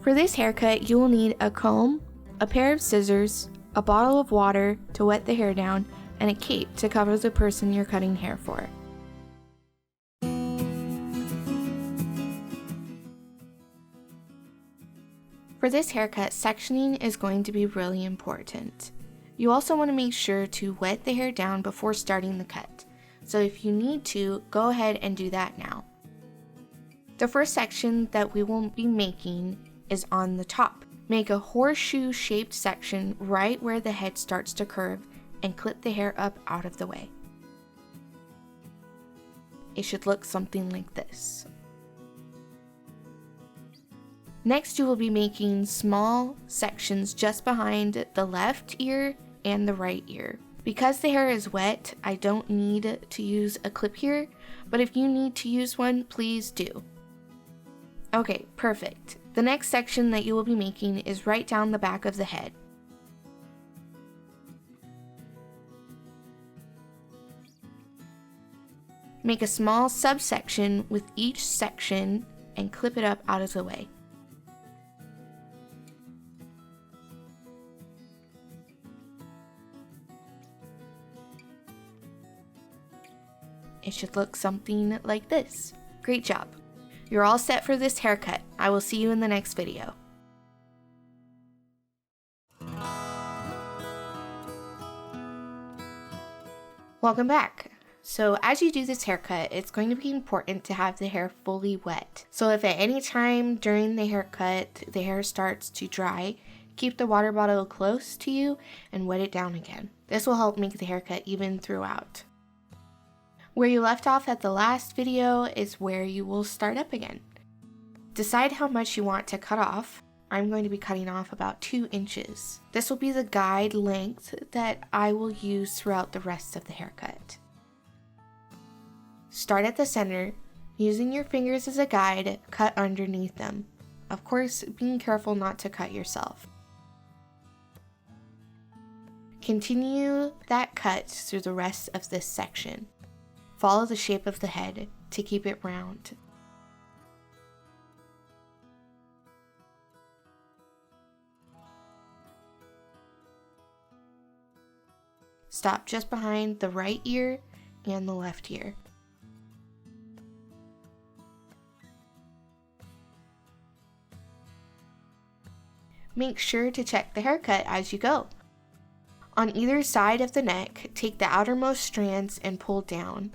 For this haircut, you will need a comb, a pair of scissors, a bottle of water to wet the hair down, and a cape to cover the person you're cutting hair for. For this haircut, sectioning is going to be really important. You also want to make sure to wet the hair down before starting the cut. So if you need to, go ahead and do that now. The first section that we will be making is on the top. Make a horseshoe shaped section right where the head starts to curve and clip the hair up out of the way. It should look something like this. Next, you will be making small sections just behind the left ear and the right ear. Because the hair is wet, I don't need to use a clip here, but if you need to use one, please do. Okay, perfect. The next section that you will be making is right down the back of the head. Make a small subsection with each section and clip it up out of the way. It should look something like this. Great job. You're all set for this haircut. I will see you in the next video. Welcome back. So as you do this haircut, it's going to be important to have the hair fully wet. So if at any time during the haircut the hair starts to dry, keep the water bottle close to you and wet it down again. This will help make the haircut even throughout. Where you left off at the last video is where you will start up again. Decide how much you want to cut off. I'm going to be cutting off about 2 inches. This will be the guide length that I will use throughout the rest of the haircut. Start at the center, using your fingers as a guide, cut underneath them. Of course, being careful not to cut yourself. Continue that cut through the rest of this section. Follow the shape of the head to keep it round. Stop just behind the right ear and the left ear. Make sure to check the haircut as you go. On either side of the neck, take the outermost strands and pull down.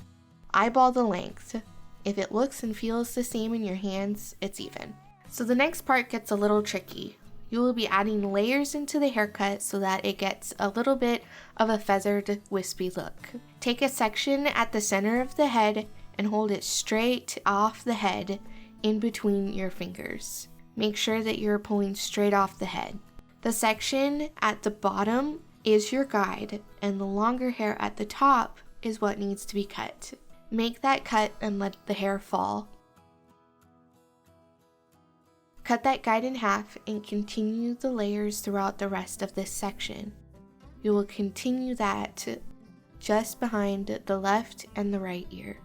Eyeball the length. If it looks and feels the same in your hands, it's even. So the next part gets a little tricky. You will be adding layers into the haircut so that it gets a little bit of a feathered, wispy look. Take a section at the center of the head and hold it straight off the head in between your fingers. Make sure that you're pulling straight off the head. The section at the bottom is your guide, and the longer hair at the top is what needs to be cut. Make that cut and let the hair fall. Cut that guide in half and continue the layers throughout the rest of this section. You will continue that just behind the left and the right ear.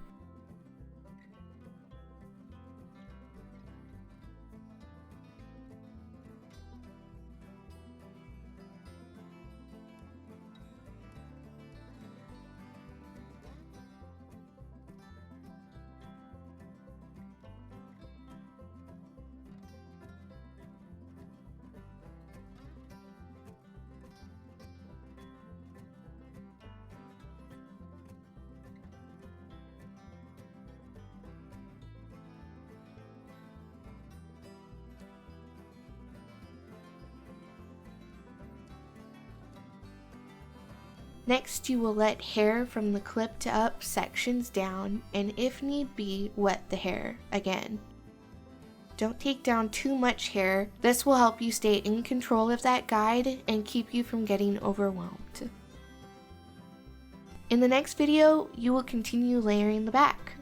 Next, you will let hair from the clipped up sections down and, if need be, wet the hair again. Don't take down too much hair. This will help you stay in control of that guide and keep you from getting overwhelmed. In the next video, you will continue layering the back.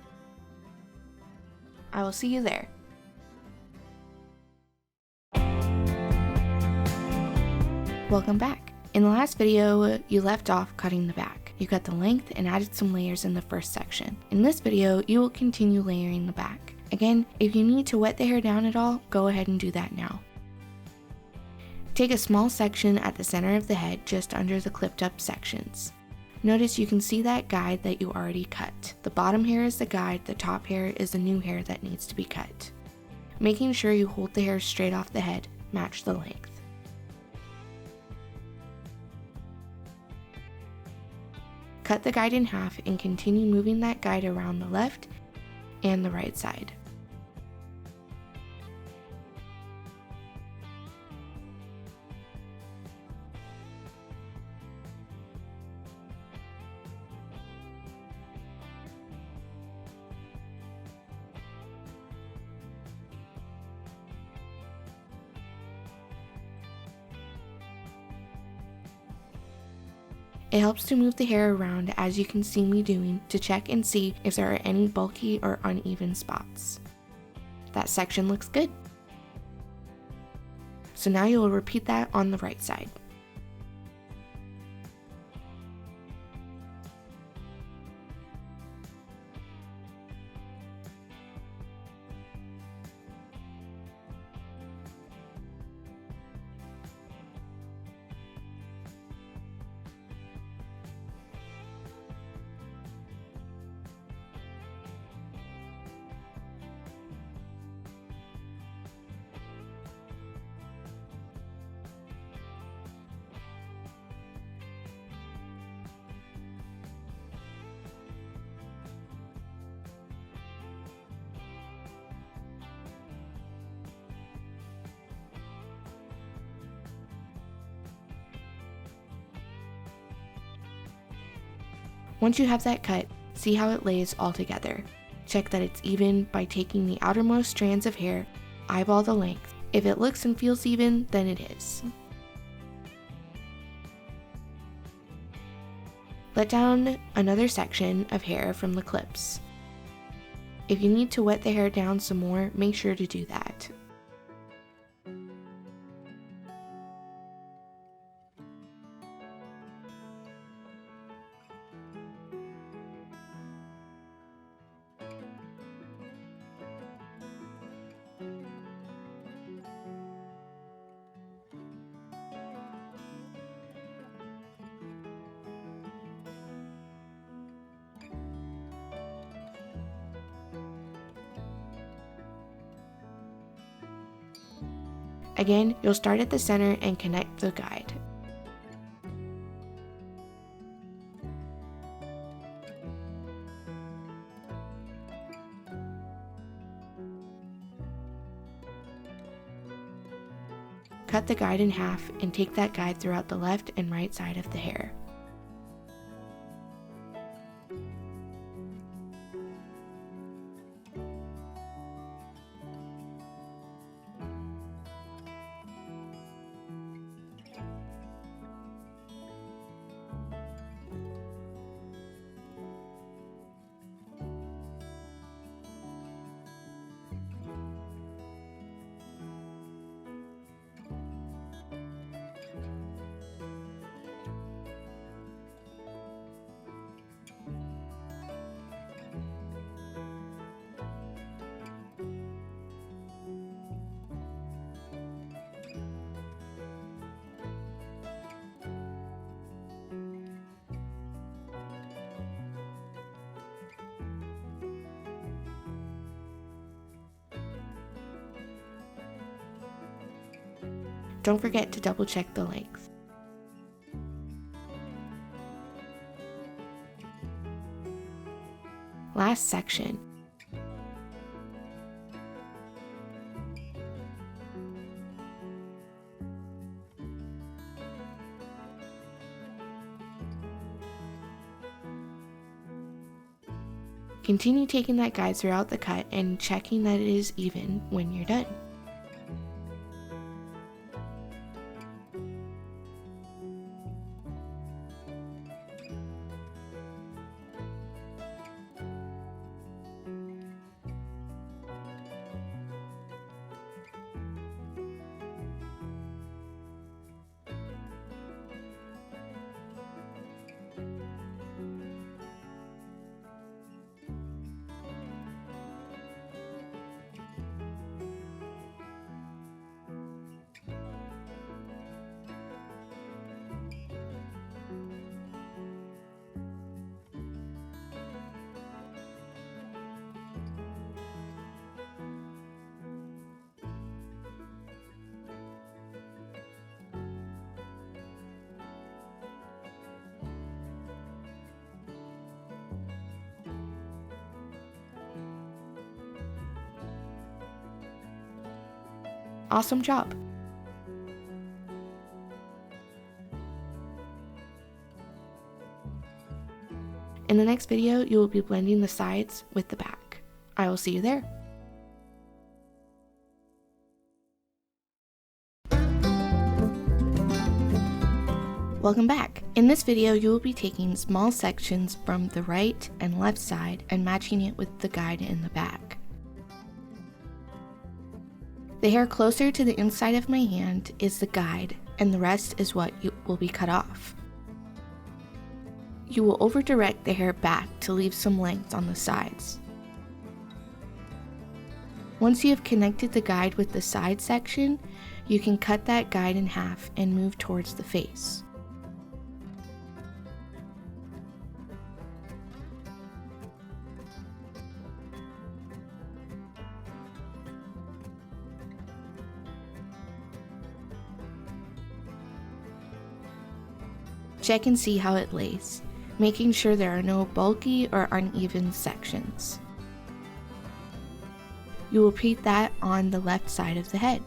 I will see you there. Welcome back. In the last video, you left off cutting the back. You cut the length and added some layers in the first section. In this video, you will continue layering the back. Again, if you need to wet the hair down at all, go ahead and do that now. Take a small section at the center of the head just under the clipped up sections. Notice you can see that guide that you already cut. The bottom hair is the guide, the top hair is the new hair that needs to be cut. Making sure you hold the hair straight off the head, match the length. Cut the guide in half and continue moving that guide around the left and the right side. It helps to move the hair around, as you can see me doing, to check and see if there are any bulky or uneven spots. That section looks good. So now you will repeat that on the right side. Once you have that cut, see how it lays all together. Check that it's even by taking the outermost strands of hair, eyeball the length. If it looks and feels even, then it is. Let down another section of hair from the clips. If you need to wet the hair down some more, make sure to do that. Again, you'll start at the center and connect the guide. Cut the guide in half and take that guide throughout the left and right side of the hair. Don't forget to double check the length. Last section. Continue taking that guide throughout the cut and checking that it is even when you're done. Awesome job! In the next video, you will be blending the sides with the back. I will see you there. Welcome back. In this video, you will be taking small sections from the right and left side and matching it with the guide in the back. The hair closer to the inside of my hand is the guide, and the rest is what will be cut off. You will over-direct the hair back to leave some length on the sides. Once you have connected the guide with the side section, you can cut that guide in half and move towards the face. Check and see how it lays, making sure there are no bulky or uneven sections. You will repeat that on the left side of the head.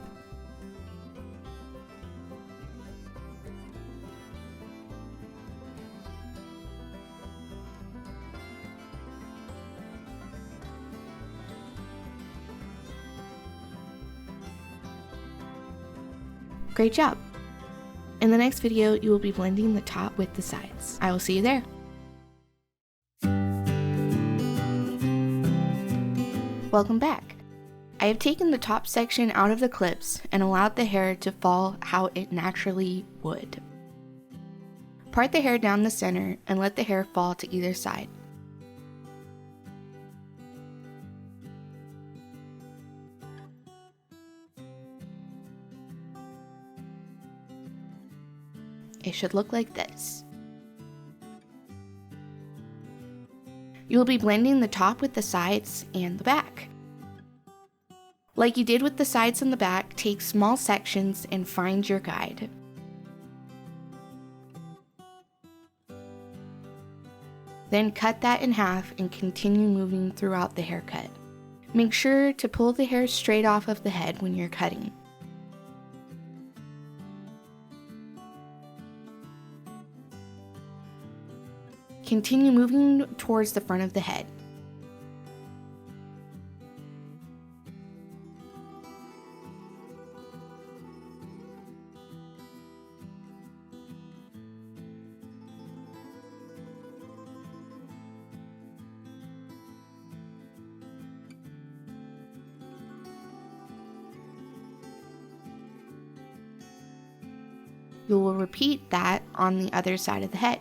Great job! In the next video, you will be blending the top with the sides. I will see you there. Welcome back. I have taken the top section out of the clips and allowed the hair to fall how it naturally would. Part the hair down the center and let the hair fall to either side. It should look like this. You will be blending the top with the sides and the back. Like you did with the sides and the back, take small sections and find your guide. Then cut that in half and continue moving throughout the haircut. Make sure to pull the hair straight off of the head when you're cutting. Continue moving towards the front of the head. You will repeat that on the other side of the head.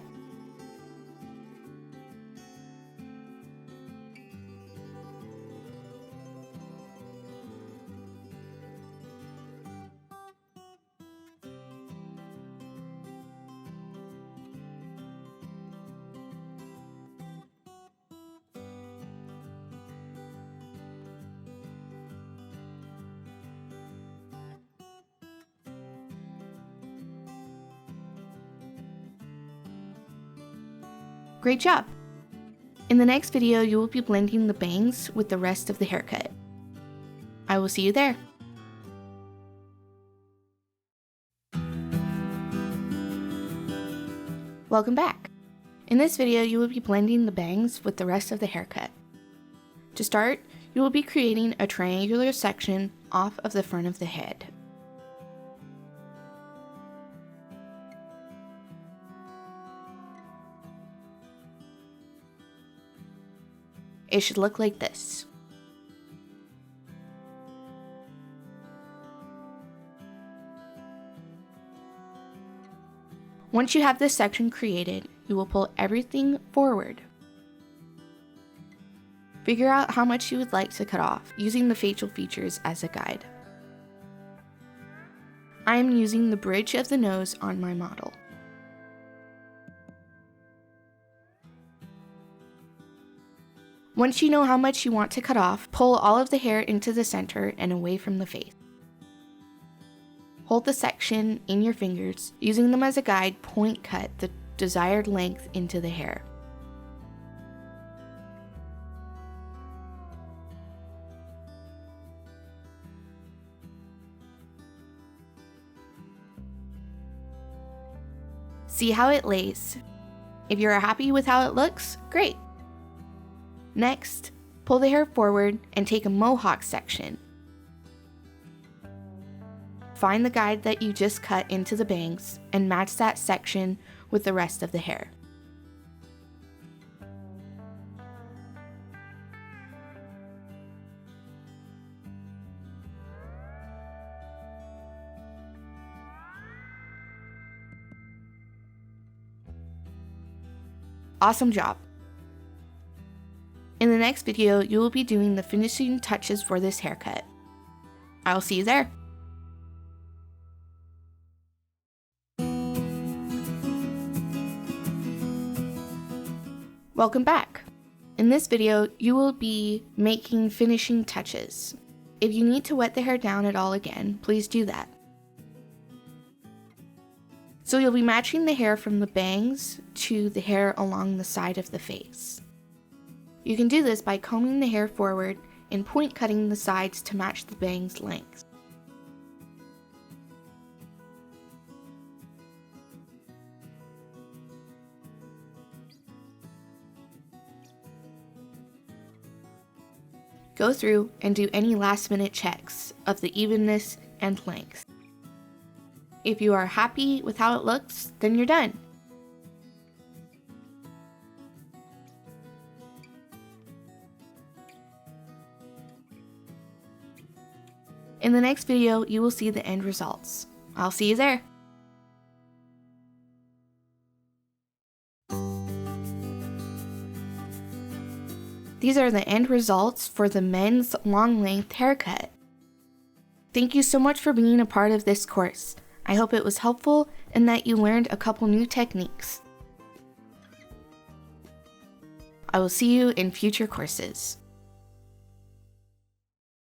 Great job! In the next video, you will be blending the bangs with the rest of the haircut. I will see you there. Welcome back! In this video, you will be blending the bangs with the rest of the haircut. To start, you will be creating a triangular section off of the front of the head. It should look like this. Once you have this section created, you will pull everything forward. Figure out how much you would like to cut off, using the facial features as a guide. I am using the bridge of the nose on my model. Once you know how much you want to cut off, pull all of the hair into the center and away from the face. Hold the section in your fingers, using them as a guide, point cut the desired length into the hair. See how it lays. If you're happy with how it looks, great. Next, pull the hair forward and take a mohawk section. Find the guide that you just cut into the bangs and match that section with the rest of the hair. Awesome job! In the next video, you will be doing the finishing touches for this haircut. I'll see you there! Welcome back! In this video, you will be making finishing touches. If you need to wet the hair down at all again, please do that. So you'll be matching the hair from the bangs to the hair along the side of the face. You can do this by combing the hair forward and point cutting the sides to match the bangs' length. Go through and do any last-minute checks of the evenness and length. If you are happy with how it looks, then you're done. In the next video, you will see the end results. I'll see you there. These are the end results for the men's long-length haircut. Thank you so much for being a part of this course. I hope it was helpful and that you learned a couple new techniques. I will see you in future courses.